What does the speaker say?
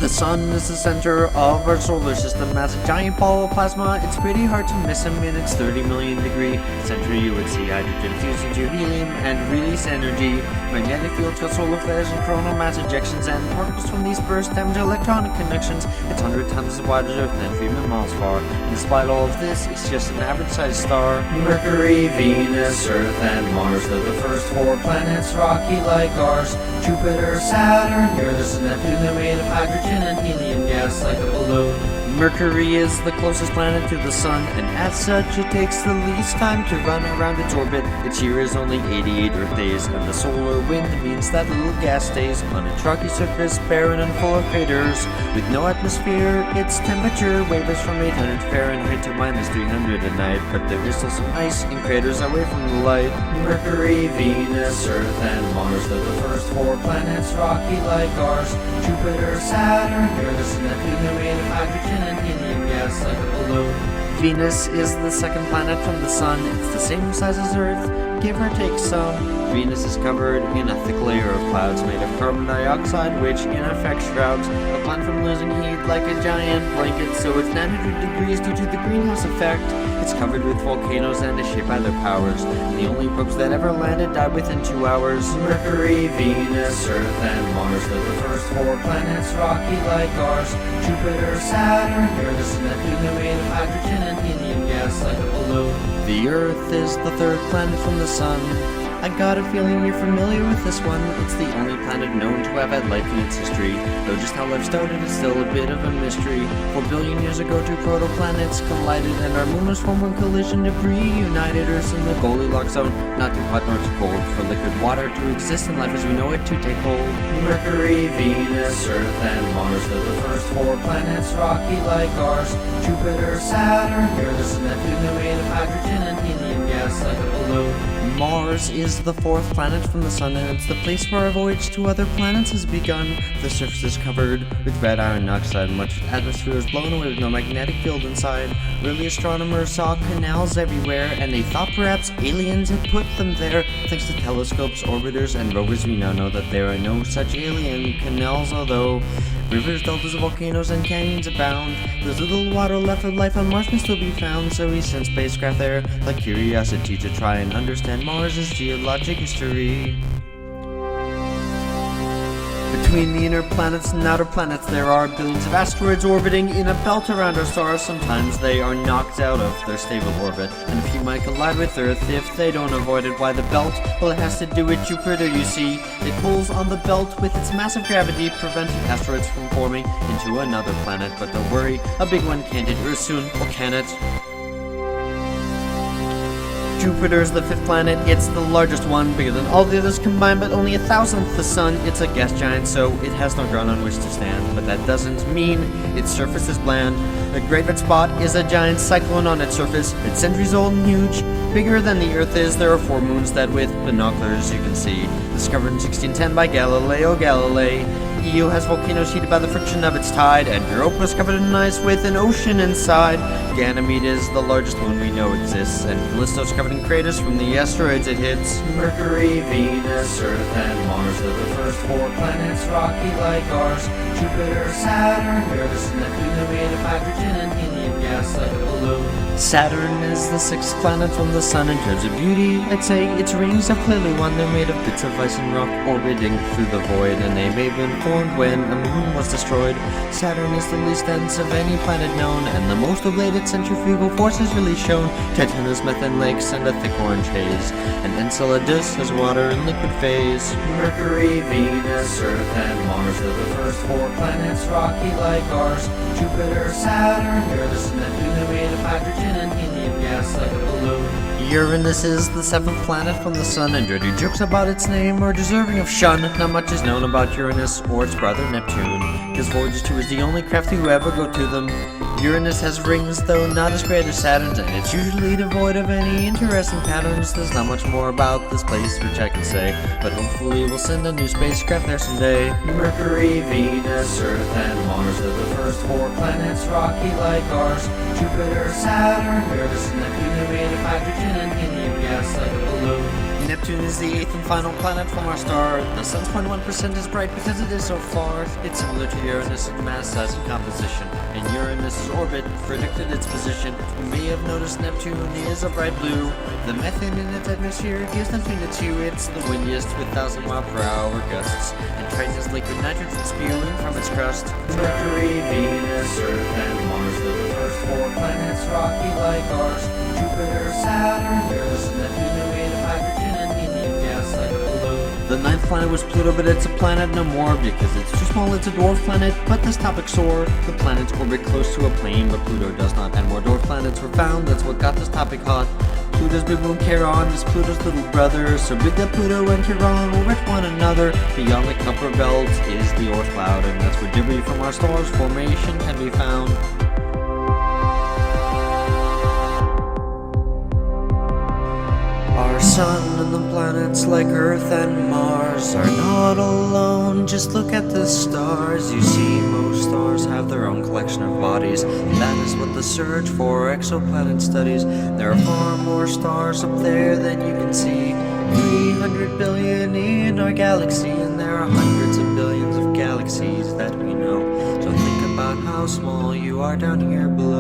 The sun is the center of our solar system. As a giant ball of plasma, it's pretty hard to miss him in its 30 million degree center. You would see hydrogen fuse into helium and release energy. Magnetic fields cause solar flares and coronal mass ejections, and particles from these bursts damage electronic connections. It's 100 times as wide as Earth and 3 million miles far. And despite all of this, it's just an average-sized star. Mercury, Venus, Earth, and Mars, they're the first 4 planets, rocky like ours. Jupiter, Saturn, Uranus, and Neptune, they're made of hydrogen and helium gas like a balloon. Mercury is the closest planet to the sun, and as such it takes the least time to run around its orbit. Its year is only 88 Earth days, and the solar wind means that little gas stays on its rocky surface, barren and full of craters. With no atmosphere, its temperature wavers from 800 Fahrenheit to -300 at night, but there is still some ice in craters away from the light. Mercury, Venus, Earth, and Mars, they're the first 4 planets, rocky like ours. Jupiter, Saturn, Uranus, and Neptune, they're made of hydrogen and helium gas like a balloon. Venus is the second planet from the sun. It's the same size as Earth, give or take some. Venus is covered in a thick layer of clouds made of carbon dioxide, which in effect shrouds the planet from losing heat like a giant blanket, so it's 900 degrees due to the greenhouse effect. It's covered with volcanoes and is shaped by their powers, and the only probes that ever landed died within 2 hours. Mercury, Venus, Earth, and Mars, they're the first 4 planets, rocky like ours. Jupiter, Saturn, Uranus, and Neptune, they're made of hydrogen and helium gas like a balloon. The Earth is the 3rd planet from the sun. I got a feeling you're familiar with this one. It's the only planet known to have had life in its history, though just how life started is still a bit of a mystery. 4 billion years ago, 2 protoplanets collided, and our moon was formed when collision debris united Earth in the Goldilocks zone. Not too hot nor too cold for liquid water to exist in life as we know it to take hold. Mercury, Venus, Earth, and Mars, they're the first 4 planets, rocky like ours. Jupiter, Saturn, Uranus, and Neptune, they're made of hydrogen and helium gas like a balloon. Mars is the 4th planet from the sun, and it's the place where our voyage to other planets has begun. The surface is covered with red iron oxide, much of the atmosphere is blown away with no magnetic field inside. Early astronomers saw canals everywhere, and they thought perhaps aliens had put them there. Thanks to telescopes, orbiters, and rovers, we now know that there are no such alien canals, although rivers, deltas, volcanoes, and canyons abound. There's little water left of life on Mars can still be found, so we sent spacecraft there like Curiosity to try and understand Mars' geologic history. Between the inner planets and outer planets, there are billions of asteroids orbiting in a belt around our star. Sometimes they are knocked out of their stable orbit, and a few might collide with Earth if they don't avoid it. Why the belt? Well, it has to do with Jupiter, you see. It pulls on the belt with its massive gravity, preventing asteroids from forming into another planet. But don't worry, a big one can't hit Earth soon, or can it? Jupiter's the 5th planet. It's the largest one, bigger than all the others combined, but only 1,000th the sun. It's a gas giant, so it has no ground on which to stand, but that doesn't mean its surface is bland. The Great Red Spot is a giant cyclone on its surface. It's centuries old and huge, bigger than the Earth is. There are 4 moons that with binoculars you can see. Discovered in 1610 by Galileo Galilei. Io has volcanoes heated by the friction of its tide, and Europa is covered in ice with an ocean inside. Ganymede is the largest moon we know exists, and Callisto is covered in craters from the asteroids it hits. Mercury, Venus, Earth, and Mars are the first 4 planets, rocky like ours. Jupiter, Saturn, Uranus, and Neptune are made of hydrogen and helium gas like a balloon. Saturn is the 6th planet from the sun. In terms of beauty, I'd say its rings are clearly one. They're made of bits of ice and rock orbiting through the void, and they may have been formed when a moon was destroyed. Saturn is the least dense of any planet known, and the most of late its centrifugal force is really shown. Titan has methane lakes and a thick orange haze, and Enceladus has water in liquid phase. Mercury, Venus, Earth, and Mars are the first 4 planets, rocky like ours. Jupiter, Saturn, Uranus, and Neptune are made of hydrogen and helium gas like a balloon. Uranus is the 7th planet from the sun, and dirty jokes about its name are deserving of shun. Not much is known about Uranus or its brother Neptune, because Voyager 2 is the only craft to ever go to them. Uranus has rings, though not as great as Saturn's, and it's usually devoid of any interesting patterns. There's not much more about this place which I can say, but hopefully we'll send a new spacecraft there someday. Mercury, Venus, Earth, and Mars are the first 4 planets, rocky like ours. Jupiter, Saturn, Uranus, and Neptune are made of hydrogen and helium gas like a balloon. Neptune is the 8th and final planet from our star. The sun's 0.1% is bright because it is so far. It's similar to Uranus in mass, size, and composition, and Uranus's orbit predicted its position. You may have noticed Neptune is a bright blue. The methane in its atmosphere gives Neptune its hue. It's the windiest with 1,000-mile-per-hour gusts, and Triton is liquid nitrogen spewing from its crust. Mercury, Venus, Earth, and Mars are the first 4 planets, rocky like ours. Jupiter, Saturn, Uranus, and Neptune are made of hydrogen and helium gas like a balloon. The 9th planet was Pluto, but it's a planet no more because it's too small. It's a dwarf planet, but this topic sore. The planets orbit close to a plane, but Pluto does not, and more dwarf planets were found. That's what got this topic hot. Pluto's big moon Charon is Pluto's little brother, so big that Pluto and Charon orbit one another. Beyond the Kuiper belt is the Oort cloud, and that's where debris from our star's formation can be found. Our sun and the planets like Earth and Mars are not alone. Just look at the stars. You see, most stars have their own collection of bodies. That is what the search for exoplanet studies. There are far more stars up there than you can see. 300 billion in our galaxy, and there are hundreds of billions of galaxies that we know. So think about how small you are down here below.